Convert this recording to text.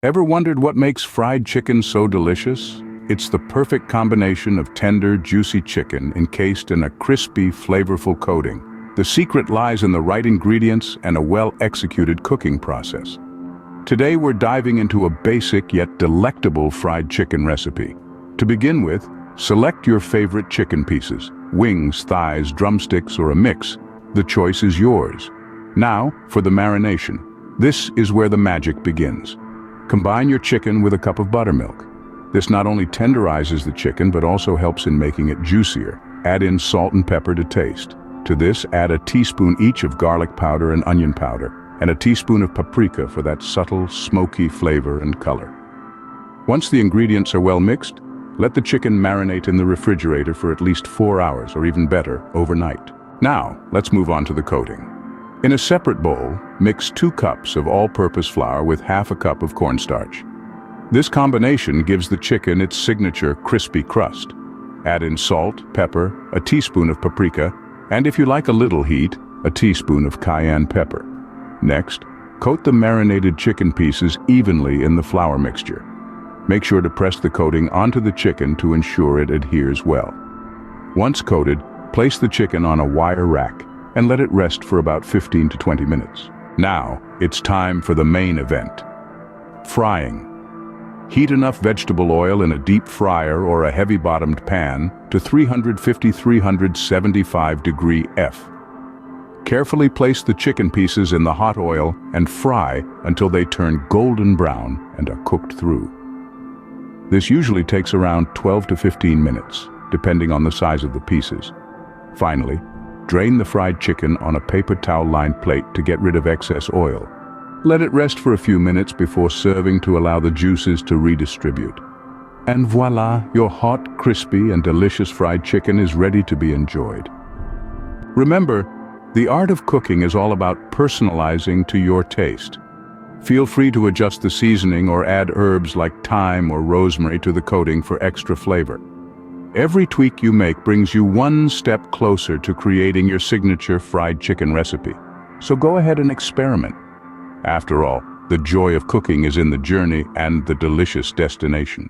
Ever wondered what makes fried chicken so delicious? It's the perfect combination of tender, juicy chicken encased in a crispy, flavorful coating. The secret lies in the right ingredients and a well-executed cooking process. Today we're diving into a basic yet delectable fried chicken recipe. To begin with, select your favorite chicken pieces: wings, thighs, drumsticks, or a mix. The choice is yours. Now, for the marination. This is where the magic begins. Combine your chicken with a cup of buttermilk. This not only tenderizes the chicken but also helps in making it juicier. Add in salt and pepper to taste. To this, add a teaspoon each of garlic powder and onion powder, and a teaspoon of paprika for that subtle, smoky flavor and color. Once the ingredients are well mixed, let the chicken marinate in the refrigerator for at least 4 hours, or even better, overnight. Now, let's move on to the coating. In a separate bowl, mix 2 cups of all-purpose flour with half a cup of cornstarch. This combination gives the chicken its signature crispy crust. Add in salt, pepper, a teaspoon of paprika, and if you like a little heat, a teaspoon of cayenne pepper. Next, coat the marinated chicken pieces evenly in the flour mixture. Make sure to press the coating onto the chicken to ensure it adheres well. Once coated, place the chicken on a wire rack and let it rest for about 15 to 20 minutes. Now, it's time for the main event: frying. Heat enough vegetable oil in a deep fryer or a heavy-bottomed pan to 350-375 degree F. Carefully place the chicken pieces in the hot oil and fry until they turn golden brown and are cooked through. This usually takes around 12 to 15 minutes, depending on the size of the pieces. Finally, drain the fried chicken on a paper towel-lined plate to get rid of excess oil. Let it rest for a few minutes before serving to allow the juices to redistribute. And voila, your hot, crispy, and delicious fried chicken is ready to be enjoyed. Remember, the art of cooking is all about personalizing to your taste. Feel free to adjust the seasoning or add herbs like thyme or rosemary to the coating for extra flavor. Every tweak you make brings you one step closer to creating your signature fried chicken recipe. So go ahead and experiment. After all, the joy of cooking is in the journey and the delicious destination.